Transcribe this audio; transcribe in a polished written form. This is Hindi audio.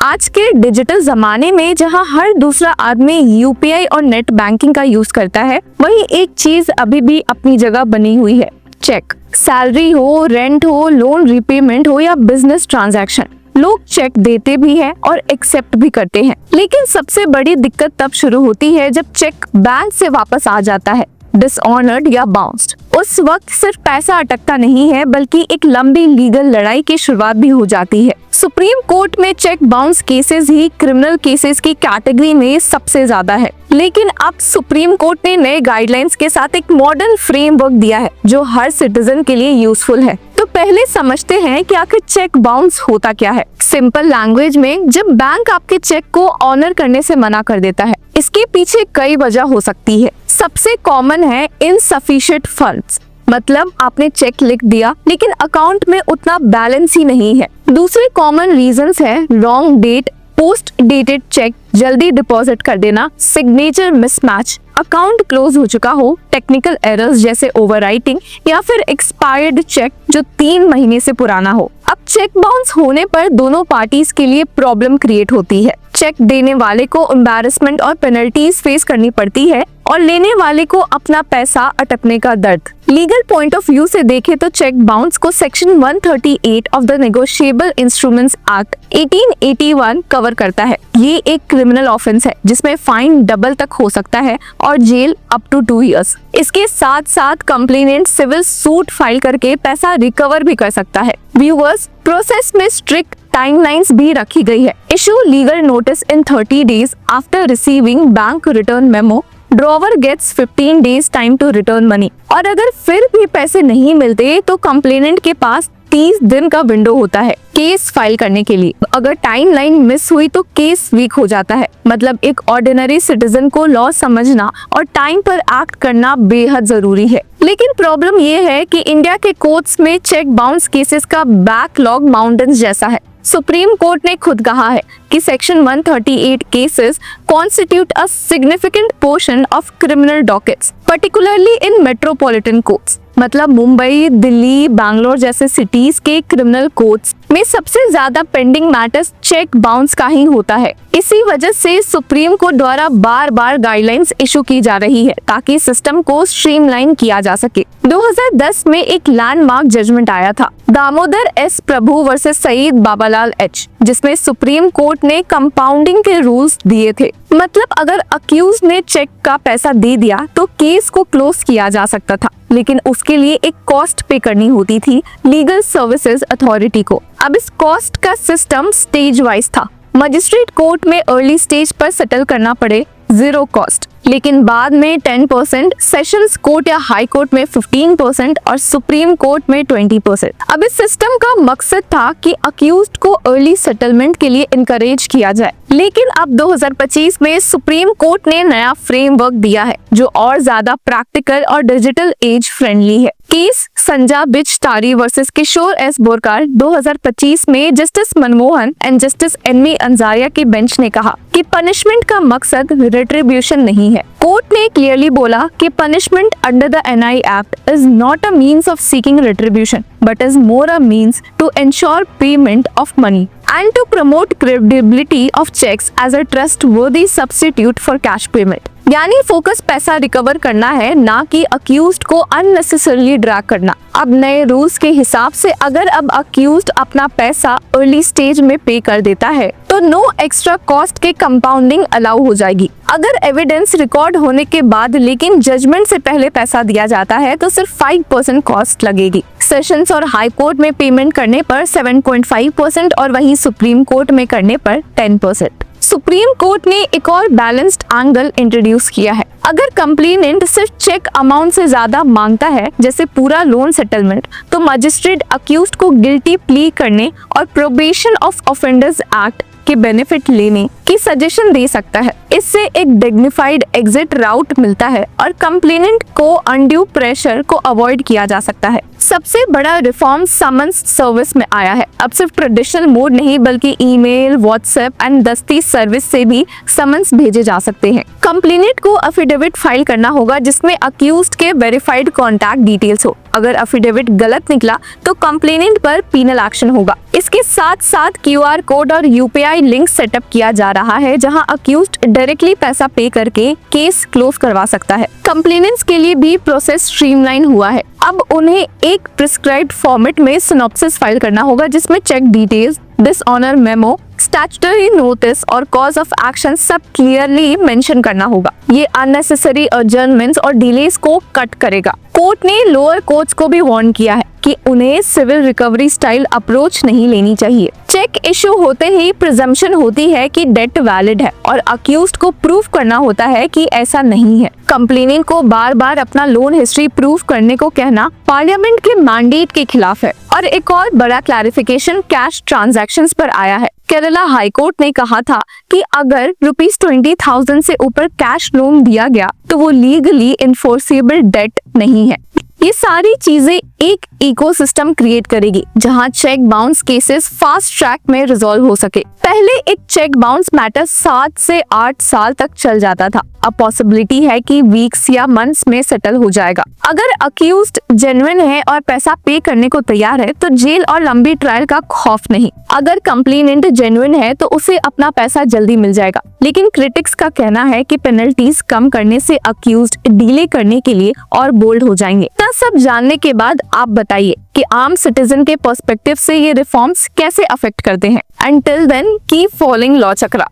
आज के डिजिटल जमाने में जहां हर दूसरा आदमी यूपीआई और नेट बैंकिंग का यूज करता है, वहीं एक चीज अभी भी अपनी जगह बनी हुई है, चेक। सैलरी हो, रेंट हो, लोन रीपेमेंट हो या बिजनेस ट्रांजैक्शन, लोग चेक देते भी हैं और एक्सेप्ट भी करते हैं। लेकिन सबसे बड़ी दिक्कत तब शुरू होती है जब चेक बैंक से वापस आ जाता है, डिसऑनर्ड या बाउंस्ड। उस वक्त सिर्फ पैसा अटकता नहीं है, बल्कि एक लंबी लीगल लड़ाई की शुरुआत भी हो जाती है। सुप्रीम कोर्ट में चेक बाउंस केसेस ही क्रिमिनल केसेस की कैटेगरी में सबसे ज्यादा है। लेकिन अब सुप्रीम कोर्ट ने नए गाइडलाइंस के साथ एक मॉडर्न फ्रेमवर्क दिया है जो हर सिटीजन के लिए यूजफुल है। तो पहले समझते हैं कि आखिर चेक बाउंस होता क्या है। सिंपल लैंग्वेज में, जब बैंक आपके चेक को ऑनर करने से मना कर देता है, इसके पीछे कई वजह हो सकती है। सबसे कॉमन है इनसफिशिएंट फंड्स, मतलब आपने चेक लिख दिया लेकिन अकाउंट में उतना बैलेंस ही नहीं है। दूसरे कॉमन रीजंस है wrong date, post dated cheque जल्दी डिपॉजिट कर देना, सिग्नेचर मिसमैच, अकाउंट क्लोज हो चुका हो, टेक्निकल एरर्स जैसे ओवरराइटिंग या फिर एक्सपायर्ड चेक जो 3 महीने से पुराना हो। अब चेक बाउंस होने पर दोनों पार्टीज के लिए प्रॉब्लम क्रिएट होती है। चेक देने वाले को एम्बैरेसमेंट और पेनल्टीज फेस करनी पड़ती है और लेने वाले को अपना पैसा अटकने का दर्द। लीगल पॉइंट ऑफ व्यू से देखें तो चेक बाउंस को section 138 of the negotiable instruments act 1881 cover करता है। ये एक क्रिमिनल ऑफेंस है जिसमें फाइन डबल तक हो सकता है और जेल अप टू 2 इयर्स। इसके साथ साथ कंप्लेनेंट सिविल सूट फाइल करके पैसा रिकवर भी कर सकता है। व्यूअर्स, प्रोसेस में स्ट्रिक्ट टाइमलाइंस भी रखी गई है। Issue legal notice in 30 days after receiving bank return memo. Drawer gets 15 days time to return money. और अगर फिर भी पैसे नहीं मिलते तो कंप्लेनेंट के पास 30 दिन का विंडो होता है केस फाइल करने के लिए। अगर टाइमलाइन मिस हुई तो केस वीक हो जाता है। मतलब एक ऑर्डिनरी सिटीजन को लॉ समझना और टाइम पर एक्ट करना बेहद जरूरी है। लेकिन प्रॉब्लम ये है कि इंडिया के कोर्ट्स में चेक बाउंस केसेस का बैकलॉग माउंटेन्स जैसा है। सुप्रीम कोर्ट ने खुद कहा है कि section 138 cases constitute a significant portion of criminal dockets, particularly in metropolitan courts. मतलब मुंबई, दिल्ली, बैंगलोर जैसे सिटीज के क्रिमिनल कोर्ट्स में सबसे ज्यादा पेंडिंग मैटर्स चेक बाउंस का ही होता है। इसी वजह से सुप्रीम कोर्ट द्वारा बार बार गाइडलाइंस इशू की जा रही है ताकि सिस्टम को स्ट्रीमलाइन किया जा सके। 2010 में एक लैंडमार्क जजमेंट आया था, दामोदर एस प्रभु वर्सेस सईद बाबालाल एच, जिसमें सुप्रीम कोर्ट ने कंपाउंडिंग के रूल्स दिए थे। मतलब अगर अक्यूज ने चेक का पैसा दे दिया तो केस को क्लोज किया जा सकता था, लेकिन उसके लिए एक कॉस्ट पे करनी होती थी लीगल सर्विसेज अथॉरिटी को। अब इस कॉस्ट का सिस्टम स्टेज वाइज था। मजिस्ट्रेट कोर्ट में अर्ली स्टेज पर सेटल करना पड़े 0 कॉस्ट, लेकिन बाद में 10%, सेशंस कोर्ट या हाई कोर्ट में 15% और सुप्रीम कोर्ट में 20%। अब इस सिस्टम का मकसद था कि अक्यूज्ड को अर्ली सेटलमेंट के लिए इनकरेज किया जाए। लेकिन अब 2025 में सुप्रीम कोर्ट ने नया फ्रेमवर्क दिया है जो और ज्यादा प्रैक्टिकल और डिजिटल एज फ्रेंडली है। Case Sanjabij Tari versus Kishor S Borcar 2025 में Justice Manmohan and Justice NV Anjaria की बेंच ने कहा कि पनिशमेंट का मकसद रिट्रीब्यूशन नहीं है। कोर्ट ने क्लियरली बोला कि punishment under the NI Act is not a means of seeking retribution but is more a means to ensure payment of money and to promote credibility of checks as a trustworthy substitute for cash payment। यानी फोकस पैसा रिकवर करना है, ना कि अक्यूज्ड को अननेसेसरली ड्रैग करना। अब नए रूल्स के हिसाब से अगर अब अक्यूज्ड अपना पैसा अर्ली स्टेज में पे कर देता है तो नो एक्स्ट्रा कॉस्ट के कंपाउंडिंग अलाउ हो जाएगी। अगर एविडेंस रिकॉर्ड होने के बाद लेकिन जजमेंट से पहले पैसा दिया जाता है तो सिर्फ 5% कॉस्ट लगेगी। सेशंस और हाई कोर्ट में पेमेंट करने पर 7.5% और वहीं सुप्रीम कोर्ट में करने पर 10%। सुप्रीम कोर्ट ने एक और बैलेंस्ड एंगल इंट्रोड्यूस किया है। अगर कंप्लेनेंट सिर्फ चेक अमाउंट से ज्यादा मांगता है, जैसे पूरा लोन सेटलमेंट, तो मजिस्ट्रेट अक्यूज्ड को गिल्टी प्ली करने और प्रोबेशन ऑफ ऑफेंडर्स एक्ट के बेनिफिट लेने की सजेशन दे सकता है। इससे एक डिग्निफाइड एग्जिट राउट मिलता है और कंप्लेनेंट को अनड्यू प्रेशर को अवॉइड किया जा सकता है। सबसे बड़ा रिफॉर्म समन्स सर्विस में आया है। अब सिर्फ ट्रेडिशनल मोड नहीं बल्कि ईमेल, व्हाट्सएप एंड दस्ती सर्विस से भी समन्स भेजे जा सकते हैं। कंप्लेनेंट को अफिडेविट फाइल करना होगा जिसमें अक्यूज्ड के वेरीफाइड कॉन्टैक्ट डिटेल्स हो। अगर अफिडेविट गलत निकला तो कंप्लेनेंट पर पीनल एक्शन होगा। इसके साथ साथ QR कोड और UPI लिंक सेटअप किया जा रहा है जहां अक्यूज्ड डायरेक्टली पैसा पे करके केस क्लोज करवा सकता है। कंप्लेनेंट्स के लिए भी प्रोसेस स्ट्रीमलाइन हुआ है। अब उन्हें एक प्रिस्क्राइब्ड फॉर्मेट में सिनॉप्सिस फाइल करना होगा जिसमें cheque details, dishonour memo, statutory notice और कॉज ऑफ एक्शन सब क्लियरली मेंशन करना होगा। ये अननेसेसरी अडजर्नमेंट्स और डिलेस को कट करेगा। कोर्ट ने लोअर कोर्ट्स को भी वार्न किया है कि उन्हें सिविल रिकवरी स्टाइल अप्रोच नहीं लेनी चाहिए। चेक इशू होते ही प्रिजम्पशन होती है कि डेट वैलिड है और अक्यूज्ड को प्रूफ करना होता है कि ऐसा नहीं है। कंप्लेनेंट को बार बार अपना लोन हिस्ट्री प्रूफ करने को कहना पार्लियामेंट के मैंडेट के खिलाफ है। और एक और बड़ा क्लैरिफिकेशन कैश ट्रांजैक्शंस पर आया है। केरला हाई कोर्ट ने कहा था कि अगर ₹20,000 से ऊपर कैश लोन दिया गया तो वो लीगली इन्फोर्सेबल डेट नहीं है। ये सारी चीजें एक इकोसिस्टम क्रिएट करेगी जहां check bounce cases fast track में रिजॉल्व हो सके। पहले एक चेक बाउंस मैटर 7 से 8 साल तक चल जाता था। अब पॉसिबिलिटी है कि वीक्स या मंथ्स में सेटल हो जाएगा। अगर अक्यूज्ड जेन्युइन है और पैसा पे करने को तैयार है तो जेल और लंबी ट्रायल का खौफ नहीं। अगर कंप्लेनेंट जेन्युइन है तो उसे अपना पैसा जल्दी मिल जाएगा। लेकिन क्रिटिक्स का कहना है कि पेनल्टीज कम करने से अक्यूज्ड डिले करने के लिए और बोल्ड हो जाएंगे। सब जानने के बाद आप बताइए कि आम सिटीजन के पर्सपेक्टिव से ये रिफॉर्म्स कैसे अफेक्ट करते हैं। Until then, keep following law चक्रा।